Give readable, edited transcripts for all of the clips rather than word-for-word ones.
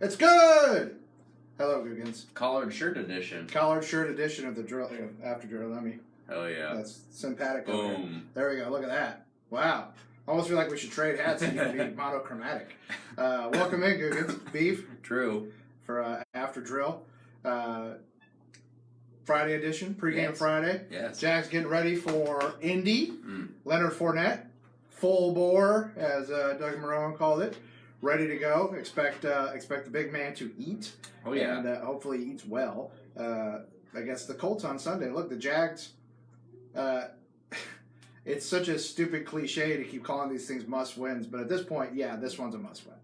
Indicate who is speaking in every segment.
Speaker 1: It's good! Hello, Googans.
Speaker 2: Collared shirt edition.
Speaker 1: Collared shirt edition of the drill, after drill. Let me.
Speaker 2: Hell yeah.
Speaker 1: That's sympathetic.
Speaker 2: Boom.
Speaker 1: There we go. Look at that. Wow. Almost feel like we should trade hats and you can be monochromatic. Welcome in, Googans. Beef.
Speaker 2: True.
Speaker 1: For after drill. Friday edition, pregame Friday.
Speaker 2: Yes.
Speaker 1: Jags getting ready for Indy. Leonard Fournette, full bore, as Doug Marone called it, ready to go. Expect the big man to eat.
Speaker 2: Oh yeah.
Speaker 1: And hopefully he eats well. Against the Colts on Sunday. Look, the Jags. It's such a stupid cliche to keep calling these things must wins, but at this point, yeah, this one's a must win.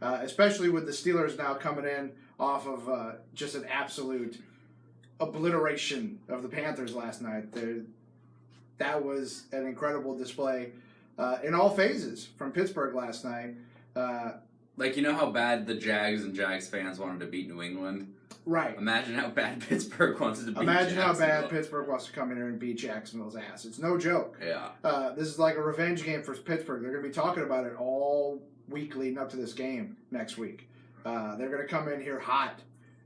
Speaker 1: Especially with the Steelers now coming in off of just an absolute obliteration of the Panthers last night. That was an incredible display in all phases from Pittsburgh last night.
Speaker 2: Like, you know how bad the Jags and Jags fans wanted to beat New England?
Speaker 1: Right.
Speaker 2: Imagine how bad Pittsburgh wants to beat
Speaker 1: Imagine how bad Pittsburgh wants to come in here and beat Jacksonville's ass. It's no joke.
Speaker 2: Yeah.
Speaker 1: This is like a revenge game for Pittsburgh. They're going to be talking about it all week leading up to this game next week. They're going to come in here hot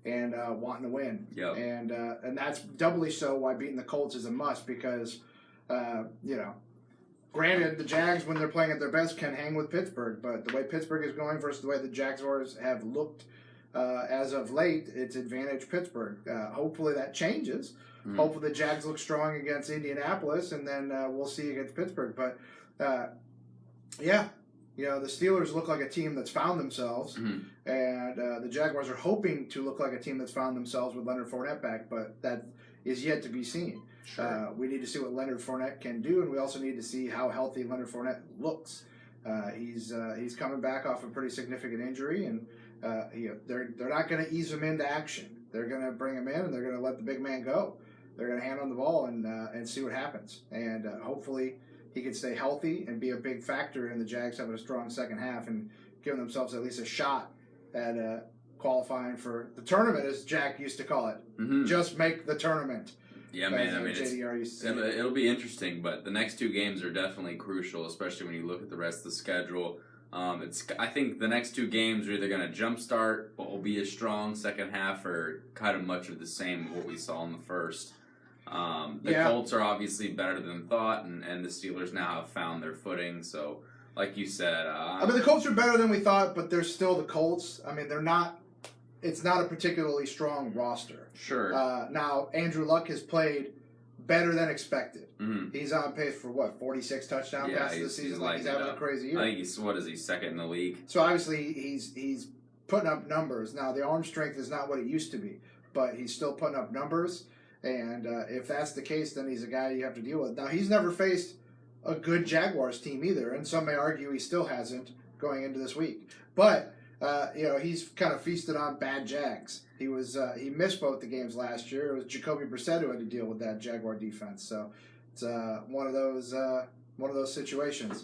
Speaker 1: and wanting to win.
Speaker 2: Yep.
Speaker 1: And that's doubly so why beating the Colts is a must because, granted, the Jags, when they're playing at their best, can hang with Pittsburgh. But the way Pittsburgh is going versus the way the Jaguars have looked as of late, it's advantage Pittsburgh. Hopefully that changes. Hopefully the Jags look strong against Indianapolis, and then we'll see against Pittsburgh. But, the Steelers look like a team that's found themselves, and the Jaguars are hoping to look like a team that's found themselves with Leonard Fournette back, but that is yet to be seen.
Speaker 2: Sure.
Speaker 1: We need to see what Leonard Fournette can do, and we also need to see how healthy Leonard Fournette looks. He's coming back off a pretty significant injury, and they're not going to ease him into action. They're going to bring him in, and they're going to let the big man go. They're going to hand on the ball and see what happens. And hopefully he can stay healthy and be a big factor in the Jags having a strong second half and giving themselves at least a shot at qualifying for the tournament, as Jack used to call it. Just make the tournament.
Speaker 2: Yeah, man. I mean, it'll be interesting, but the next two games are definitely crucial, especially when you look at the rest of the schedule. I think the next two games are either going to jumpstart what will be a strong second half or kind of much of the same of what we saw in the first. The Colts are obviously better than thought, and the Steelers now have found their footing. So, like you said,
Speaker 1: the Colts are better than we thought, but they're still the Colts. I mean, they're not. It's not a particularly strong roster.
Speaker 2: Sure.
Speaker 1: Now Andrew Luck has played better than expected. He's on pace for 46 touchdown passes this season. He's having a crazy year.
Speaker 2: I think he's second in the league.
Speaker 1: So obviously he's putting up numbers. Now the arm strength is not what it used to be, but he's still putting up numbers. And if that's the case, then he's a guy you have to deal with. Now he's never faced a good Jaguars team either, and some may argue he still hasn't going into this week. But he's kind of feasted on bad Jags. He missed both the games last year. It was Jacoby Brissett who had to deal with that Jaguar defense. So it's one of those situations.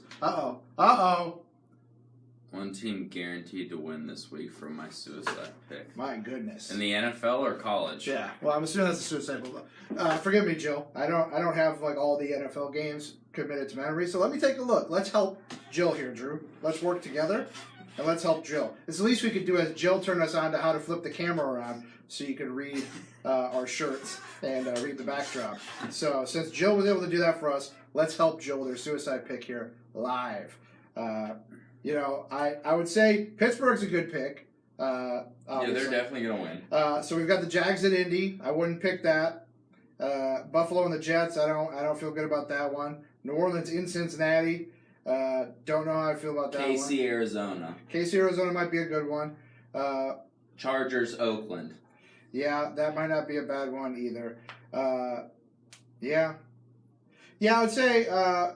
Speaker 2: One team guaranteed to win this week from my suicide pick.
Speaker 1: My goodness.
Speaker 2: In the NFL or college?
Speaker 1: Yeah. Well, I'm assuming that's a suicide. But forgive me, Jill. I don't have like all the NFL games committed to memory. So let me take a look. Let's help Jill here, Drew. Let's work together. And let's help Jill. It's the least we could do as Jill turned us on to how to flip the camera around so you could read our shirts and read the backdrop. So since Jill was able to do that for us, let's help Jill with her suicide pick here live. I would say Pittsburgh's a good pick.
Speaker 2: Yeah, they're definitely going to win.
Speaker 1: So we've got the Jags at Indy. I wouldn't pick that. Buffalo and the Jets, I don't feel good about that one. New Orleans in Cincinnati. Don't know how I feel about that one.
Speaker 2: KC, Arizona.
Speaker 1: KC, Arizona might be a good one.
Speaker 2: Chargers, Oakland.
Speaker 1: Yeah, that might not be a bad one either. I would say, I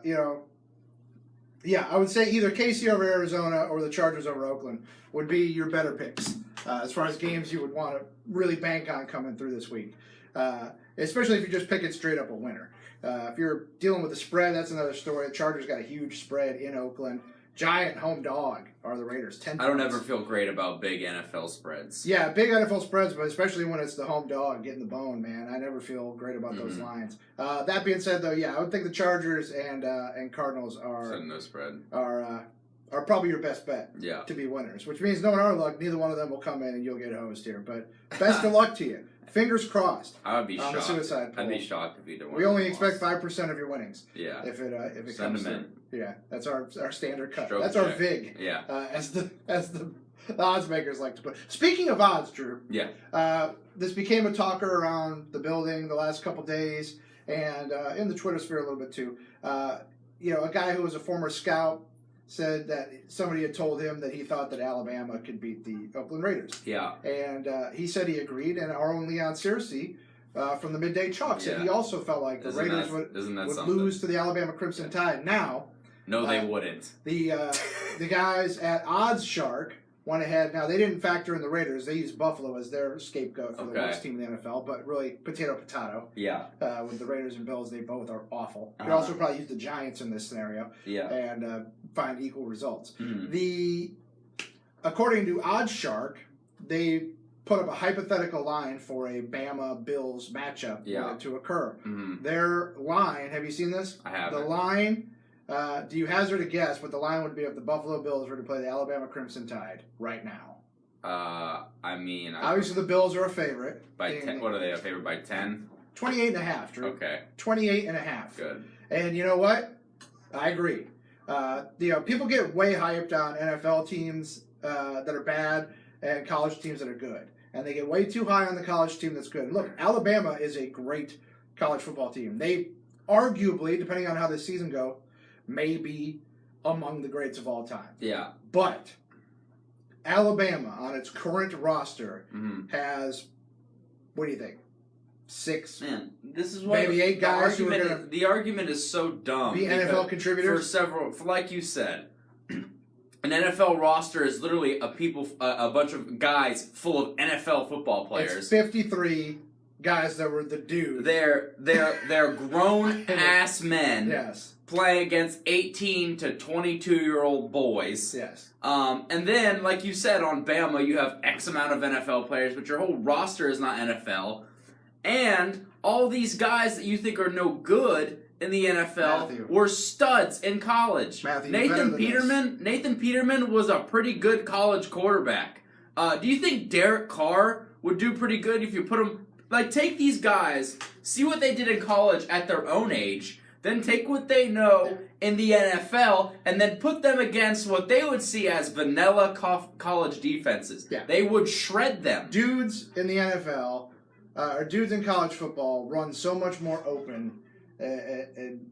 Speaker 1: would say either KC over Arizona or the Chargers over Oakland would be your better picks as far as games you would want to really bank on coming through this week, especially if you're just picking straight up a winner. If you're dealing with a spread, that's another story. The Chargers got a huge spread in Oakland. Giant home dog are the Raiders. 10
Speaker 2: I don't ever feel great about big NFL spreads.
Speaker 1: Yeah, big NFL spreads, but especially when it's the home dog getting the bone, man. I never feel great about those lines. That being said, though, I would think the Chargers and Cardinals are
Speaker 2: setting no spread.
Speaker 1: Are are probably your best bet
Speaker 2: Yeah.
Speaker 1: to be winners, which means knowing our luck, neither one of them will come in and you'll get hosed here. But best of luck to you. Fingers crossed.
Speaker 2: I would be
Speaker 1: on
Speaker 2: shocked.
Speaker 1: the suicide poll.
Speaker 2: I'd be shocked if either one.
Speaker 1: We only
Speaker 2: of them
Speaker 1: expect
Speaker 2: lost.
Speaker 1: 5% of your winnings.
Speaker 2: Yeah.
Speaker 1: If it
Speaker 2: Send
Speaker 1: comes
Speaker 2: them
Speaker 1: through. Yeah, that's our standard cut.
Speaker 2: Stroke
Speaker 1: that's our
Speaker 2: check.
Speaker 1: vig.
Speaker 2: Yeah.
Speaker 1: As the odds makers like to put. Speaking of odds, Drew.
Speaker 2: Yeah.
Speaker 1: This became a talker around the building the last couple days, and in the Twitter sphere a little bit too. A guy who was a former scout said that somebody had told him that he thought that Alabama could beat the Oakland Raiders.
Speaker 2: Yeah.
Speaker 1: And he said he agreed, and our own Leon Searcy from the Midday Chalk said he also felt like the Raiders would lose to the Alabama Crimson Tide. Now,
Speaker 2: no, they wouldn't.
Speaker 1: The guys at Odds Shark went ahead. Now, they didn't factor in the Raiders. They used Buffalo as their scapegoat for the worst team in the NFL, but really, potato.
Speaker 2: Yeah.
Speaker 1: With the Raiders and Bills, they both are awful. You
Speaker 2: Uh-huh.
Speaker 1: also probably use the Giants in this scenario and find equal results.
Speaker 2: Mm-hmm.
Speaker 1: According to Odds Shark, they put up a hypothetical line for a Bama-Bills matchup to occur.
Speaker 2: Mm-hmm.
Speaker 1: Their line, have you seen this?
Speaker 2: I haven't.
Speaker 1: The line... do you hazard a guess what the line would be if the Buffalo Bills were to play the Alabama Crimson Tide right now? Obviously the Bills are a favorite.
Speaker 2: By 10. What are they, a favorite by 10?
Speaker 1: 28.5, Drew.
Speaker 2: Okay.
Speaker 1: 28.5.
Speaker 2: Good.
Speaker 1: And you know what? I agree. People get way hyped on NFL teams that are bad and college teams that are good. And they get way too high on the college team that's good. And look, Alabama is a great college football team. They arguably, depending on how this season goes, may be among the greats of all time.
Speaker 2: Yeah.
Speaker 1: But Alabama, on its current roster, has, what do you think? 6?
Speaker 2: Man, this is why
Speaker 1: maybe 8 guys who are going to...
Speaker 2: The argument is so dumb.
Speaker 1: Be NFL contributors?
Speaker 2: Like you said, an NFL roster is literally a bunch of guys full of NFL football players.
Speaker 1: It's 53 guys that were the dude.
Speaker 2: They're grown ass men.
Speaker 1: Yes.
Speaker 2: Playing against 18 to 22-year-old boys.
Speaker 1: Yes.
Speaker 2: And then, like you said, on Bama, you have X amount of NFL players, but your whole roster is not NFL. And all these guys that you think are no good in the NFL were studs in college. Nathan Peterman was a pretty good college quarterback. Do you think Derek Carr would do pretty good if you put him... Like, take these guys, see what they did in college at their own age, then take what they know in the NFL, and then put them against what they would see as vanilla college defenses.
Speaker 1: Yeah.
Speaker 2: They would shred them.
Speaker 1: Dudes in the NFL, or dudes in college football, run so much more open. And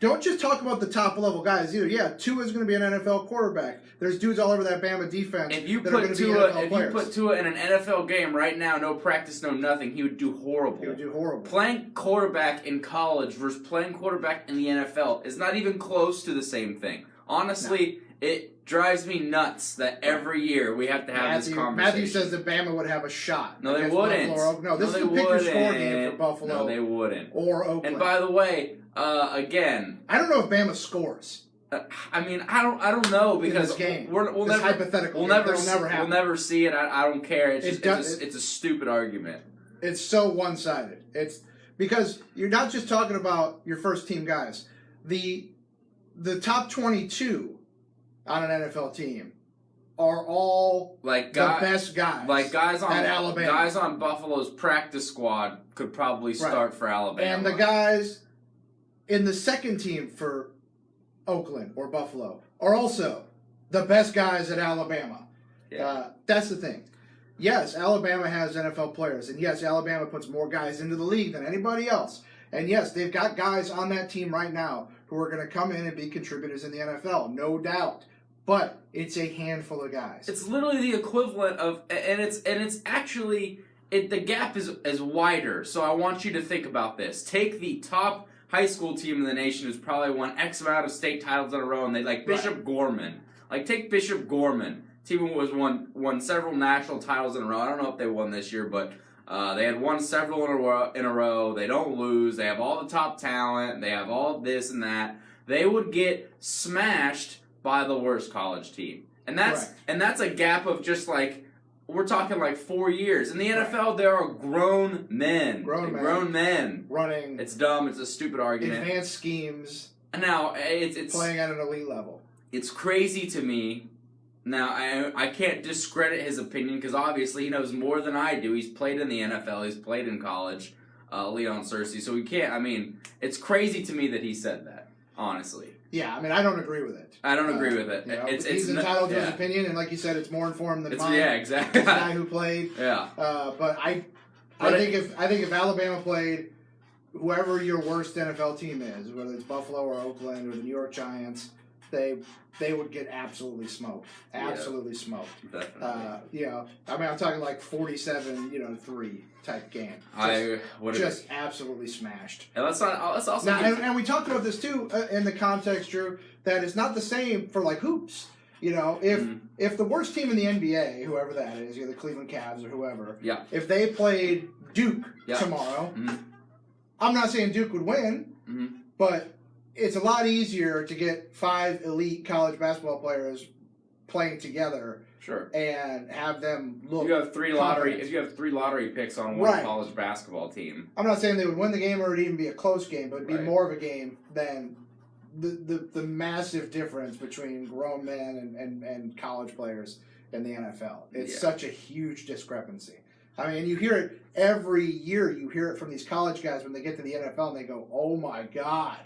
Speaker 1: don't just talk about the top level guys either. Yeah, Tua is going to be an NFL quarterback. There's dudes all over that Bama defense that are going to be NFL players.
Speaker 2: If you put Tua in an NFL game right now, no practice, no nothing, he would do horrible. Playing quarterback in college versus playing quarterback in the NFL is not even close to the same thing. Honestly, it drives me nuts that every year we have to have this conversation.
Speaker 1: Matthew says that Bama would have a shot.
Speaker 2: No, they wouldn't.
Speaker 1: No, this is a pick-your-score game for Buffalo.
Speaker 2: No, they wouldn't.
Speaker 1: Or Oakland.
Speaker 2: And by the way, again...
Speaker 1: I don't know if Bama scores.
Speaker 2: I don't know because
Speaker 1: we'll
Speaker 2: never see it. I don't care. It's a stupid argument.
Speaker 1: It's so one-sided. It's because you're not just talking about your first team guys. The top 22 on an NFL team are all the best guys.
Speaker 2: Like guys on
Speaker 1: Alabama.
Speaker 2: Guys on Buffalo's practice squad could probably start for Alabama.
Speaker 1: And the guys in the second team for Oakland or Buffalo are also the best guys at Alabama.
Speaker 2: Yeah.
Speaker 1: That's the thing. Yes, Alabama has NFL players, and yes, Alabama puts more guys into the league than anybody else. And yes, they've got guys on that team right now who are going to come in and be contributors in the NFL, no doubt. But it's a handful of guys.
Speaker 2: It's literally the equivalent of, and it's actually the gap is wider. So I want you to think about this. Take the top high school team in the nation who's probably won X amount of state titles in a row, and they like Bishop Gorman. Like take Bishop Gorman. Team was won several national titles in a row. I don't know if they won this year, but they had won several in a row. They don't lose. They have all the top talent. They have all this and that. They would get smashed by the worst college team, and that's a gap of just like we're talking like 4 years. In the NFL, there are grown men
Speaker 1: running.
Speaker 2: It's dumb. It's a stupid argument.
Speaker 1: Advanced schemes.
Speaker 2: And now it's
Speaker 1: playing at an elite level.
Speaker 2: it's crazy to me. Now, I can't discredit his opinion because obviously he knows more than I do. He's played in the NFL. He's played in college, Leon Searcy. So we can't, I mean, it's crazy to me that he said that, honestly.
Speaker 1: Yeah, I mean, I don't agree with it.
Speaker 2: I don't agree with it.
Speaker 1: You know, he's entitled to his opinion, and like you said, it's more informed than mine.
Speaker 2: Yeah, exactly.
Speaker 1: The guy who played.
Speaker 2: Yeah.
Speaker 1: But I think if Alabama played whoever your worst NFL team is, whether it's Buffalo or Oakland or the New York Giants, they would get absolutely smoked. Absolutely smoked.
Speaker 2: Definitely.
Speaker 1: I mean, I'm talking like 47-3 type game. Just absolutely smashed.
Speaker 2: And let's also
Speaker 1: now, and we talked about this too in the context, Drew, that it's not the same for like hoops. If the worst team in the NBA, whoever that is, the Cleveland Cavs or whoever, if they played Duke tomorrow, I'm not saying Duke would win, but it's a lot easier to get 5 elite college basketball players playing together.
Speaker 2: Sure.
Speaker 1: And have them look.
Speaker 2: If you have 3 lottery picks on one college basketball team.
Speaker 1: I'm not saying they would win the game or it'd even be a close game, but it'd be more of a game than the massive difference between grown men and college players in the NFL. It's such a huge discrepancy. I mean, you hear it every year. You hear it from these college guys when they get to the NFL and they go, "Oh my God,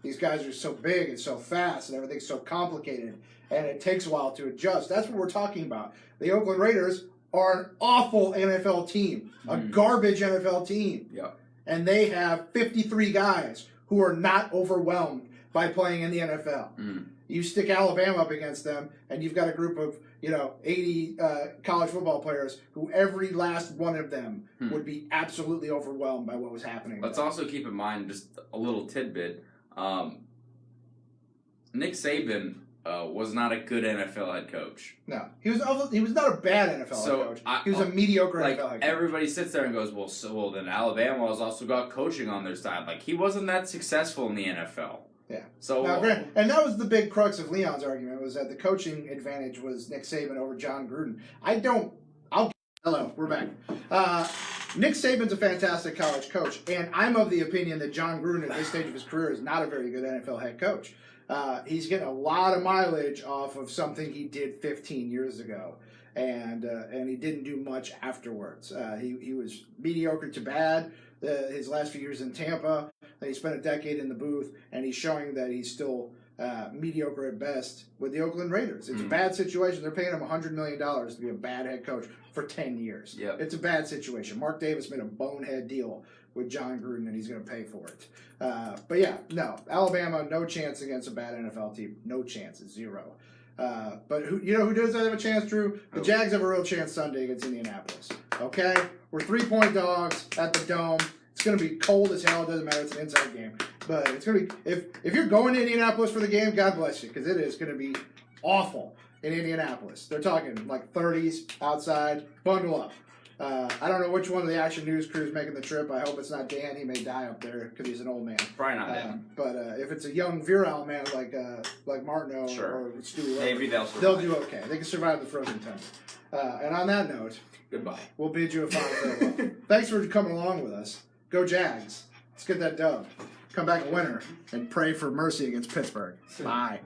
Speaker 1: these guys are so big and so fast and everything's so complicated." And it takes a while to adjust. That's what we're talking about. The Oakland Raiders are an awful NFL team, a garbage NFL team.
Speaker 2: Yeah.
Speaker 1: And they have 53 guys who are not overwhelmed by playing in the NFL. You stick Alabama up against them, and you've got a group of 80 college football players who every last one of them would be absolutely overwhelmed by what was happening.
Speaker 2: Let's also keep in mind just a little tidbit. Nick Saban was not a good NFL head coach.
Speaker 1: No, he was not a bad NFL head coach. He was a mediocre NFL head coach.
Speaker 2: Everybody sits there and goes, well, then Alabama has also got coaching on their side. Like, he wasn't that successful in the NFL.
Speaker 1: Yeah.
Speaker 2: So
Speaker 1: and that was the big crux of Leon's argument, was that the coaching advantage was Nick Saban over John Gruden. Hello, we're back. Nick Saban's a fantastic college coach, and I'm of the opinion that John Gruden at this stage of his career is not a very good NFL head coach. He's getting a lot of mileage off of something he did 15 years ago, and he didn't do much afterwards. He was mediocre to bad his last few years in Tampa. He spent a decade in the booth, and he's showing that he's still mediocre at best with the Oakland Raiders. It's a bad situation. They're paying him $100 million to be a bad head coach for 10 years.
Speaker 2: Yep.
Speaker 1: It's a bad situation. Mark Davis made a bonehead deal with John Gruden, and he's going to pay for it. But yeah, no. Alabama, no chance against a bad NFL team. No chance. It's 0. But who does have a chance, Drew? The Jags have a real chance Sunday against Indianapolis. Okay? We're 3-point dogs at the Dome. It's going to be cold as hell. It doesn't matter. It's an inside game. But it's going to be, if you're going to Indianapolis for the game, God bless you, because it is going to be awful in Indianapolis. They're talking like 30s outside. Bundle up. I don't know which one of the Action News crew is making the trip. I hope it's not Dan. He may die up there because he's an old man.
Speaker 2: Probably not him.
Speaker 1: But if it's a young, virile man like Martineau or Stewie,
Speaker 2: maybe they'll
Speaker 1: do okay. They can survive the frozen temple. And on that note,
Speaker 2: goodbye.
Speaker 1: We'll bid you a final farewell. Thanks for coming along with us. Go Jags. Let's get that dub. Come back a winner and pray for mercy against Pittsburgh. Bye.